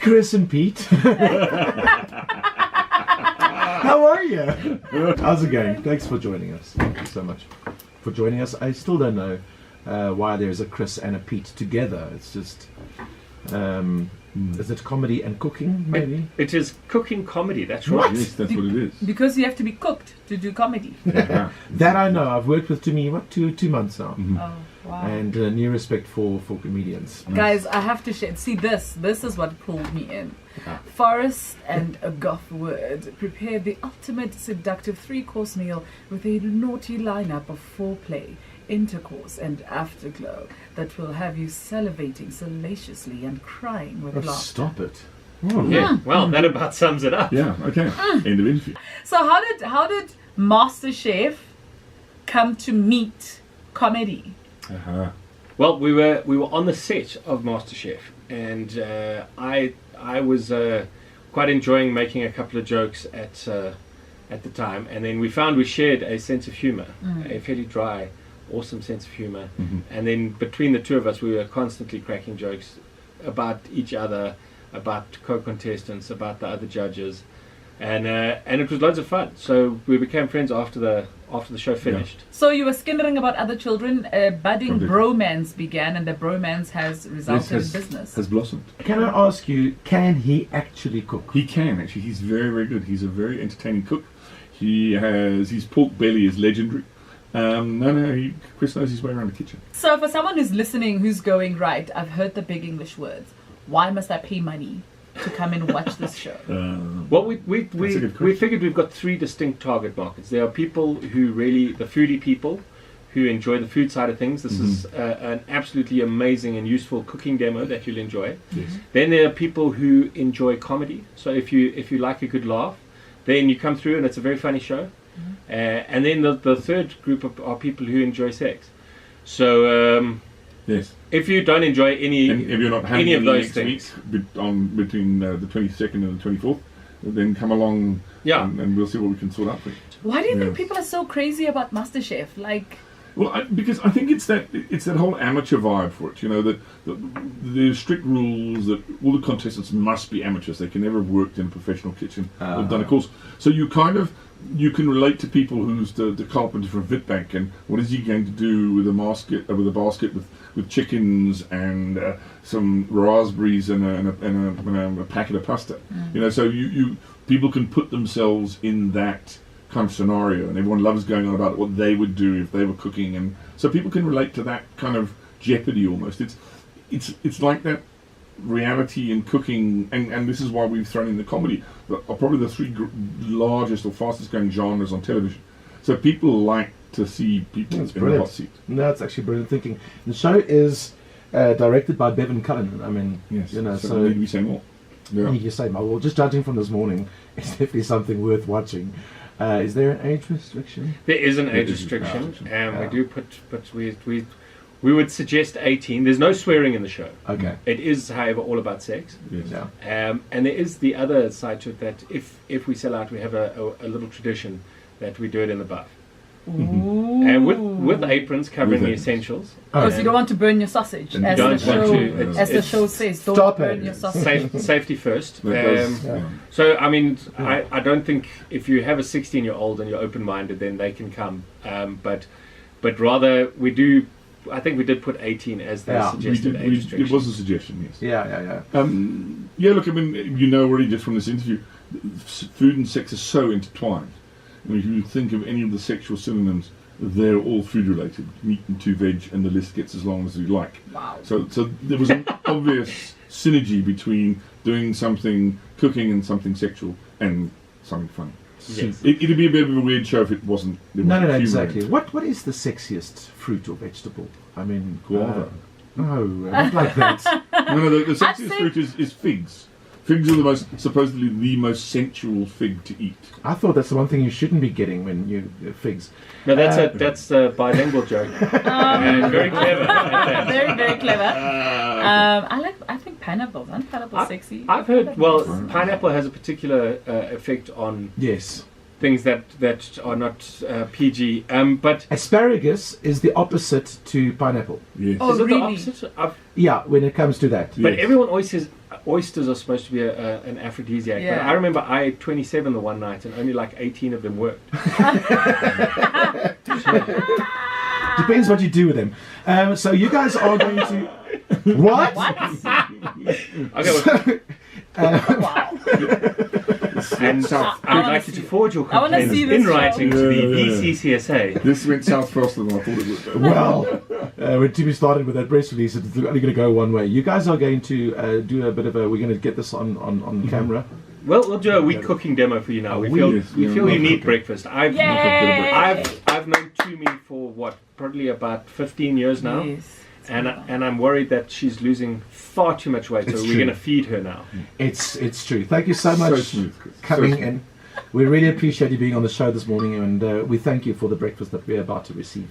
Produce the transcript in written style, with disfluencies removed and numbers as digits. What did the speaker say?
Chris and Pete. How are you? How's it going? Thanks for joining us. Thank you so much for joining us. I still don't know why there's a Chris and a Pete together. It's just... is it comedy and cooking, maybe? It is cooking comedy, that's right. Yes, that's what it is. Because you have to be cooked to do comedy. Yeah. That I know. I've worked with Tumi, two months now. Mm-hmm. Oh, wow. And new respect for comedians. Guys, I have to share. See, this is what pulled me in. Forrest and Goffe-Wood prepared the ultimate seductive 3-course meal with a naughty lineup of foreplay, intercourse and afterglow that will have you salivating salaciously and crying with laughter. Stop it. Oh, Yeah, well, that about sums it up. yeah, okay. End of interview. So how did MasterChef come to meet comedy? Uh-huh. Well, we were on the set of MasterChef, and I was quite enjoying making a couple of jokes at the time, and then we found we shared a sense of humour, a fairly dry, awesome sense of humour, and then between the two of us, we were constantly cracking jokes about each other, about co-contestants, about the other judges, and it was loads of fun. So we became friends after the show finished. So you were skimmering about other children, a budding Indeed. bromance began, and the bromance has resulted in business. Has blossomed. Can I ask you, can he actually cook? He can, actually. He's very, very good. He's a very entertaining cook. His pork belly is legendary. Chris knows his way around the kitchen. So for someone who's listening, who's going, right, I've heard the big English words. Why must I pay money to come and watch this show? Well, we That's a good we question. figured we've got 3 distinct target markets. There are people who really, the foodie people, who enjoy the food side of things. This is an absolutely amazing and useful cooking demo that you'll enjoy. Yes. Then there are people who enjoy comedy. So if you like a good laugh, then you come through and it's a very funny show. And then the third group are people who enjoy sex. So Yes. if you don't enjoy And if you're not having any of any those next things, week, between the 22nd and the 24th, then come along and we'll see what we can sort out for you. Why do you think Yes. people are so crazy about MasterChef? Like, Well, because I think it's that whole amateur vibe for it. You know, that the strict rules that all the contestants must be amateurs. They can never have worked in a professional kitchen or done a course. So you can relate to people who's the carpenter for a Witbank, and what is he going to do with a basket with chickens and some raspberries and a packet of pasta. You know, so you people can put themselves in that kind of scenario, and everyone loves going on about what they would do if they were cooking, and so people can relate to that kind of jeopardy almost. It's like that reality in cooking, and this is why we've thrown in the comedy, are probably the 3 largest or fastest growing genres on television. So people like to see people That's in the brilliant. hot seat. That's actually brilliant thinking. The show is directed by Bevan Cullen. I mean, Yes. you know, so need we say more? Yeah. you say, well, just judging from this morning, it's definitely something worth watching. Is there an age restriction? there is an age is an age restriction, restriction. and we do but we would suggest 18. There's no swearing in the show. Okay. It is, however, all about sex. Yes. Yeah. And there is the other side to it, that if we sell out, we have a little tradition that we do it in the buff. And with aprons covering the With aprons. essentials. because you don't want to burn your sausage, And as you the don't show, want to, as the it's- show says. Don't Stop burn it. your sausage. Safety first. That does, yeah. So, I mean, I don't think if you have a 16-year-old and you're open-minded, then they can come. But rather, I think we did put 18 as the Yeah. suggested age restriction. It was a suggestion, yes. Yeah. Yeah, look, I mean, you know already just from this interview, food and sex are so intertwined. I mean, if you think of any of the sexual synonyms, they're all food related. Meat and 2 veg, and the list gets as long as you like. Wow. So there was an obvious synergy between doing something, cooking, and something sexual, and something fun. Yes. It'd be a bit of a weird show if it wasn't. No, humor in exactly. it. What is the sexiest fruit or vegetable? I mean, Guava. No, not like that. No, the I'd sexiest say- fruit is figs. Figs are supposedly the most sensual fig to eat. I thought that's the one thing you shouldn't be getting when you figs. No, that's a bilingual joke. And very clever. at that. Very, very clever. I think pineapples. Aren't pineapples sexy? I've heard, pineapple has a particular effect on Yes. things that are not PG. But Asparagus is the opposite to pineapple. Yes. Oh, is it really? the opposite? Yeah, when it comes to that. But Yes. everyone always says oysters are supposed to be an aphrodisiac. But Yeah. I remember I ate 27 the one night and only like 18 of them worked. Depends what you do with them. So you guys are going to... What? Okay, well, Wow. and I'd like you to forward your I wanna complaints see this in writing to the show. Yeah. DCCSA. This went south faster than I thought it would. Well, when Tumi started with that press release, it's only going to go one way. You guys are going to do a bit of a... We're going to get this on camera. Well, we'll do a week cooking demo for you now. We feel Yes, we yeah, feel love you need cooking. breakfast. I've Yay! I've known Tumi for what, probably about 15 years now. Yes. And I'm worried that she's losing far too much weight, so It's we're true. going to feed her now. It's true. Thank you so much So smooth, Chris. coming So smooth. in. We really appreciate you being on the show this morning, and we thank you for the breakfast that we're about to receive.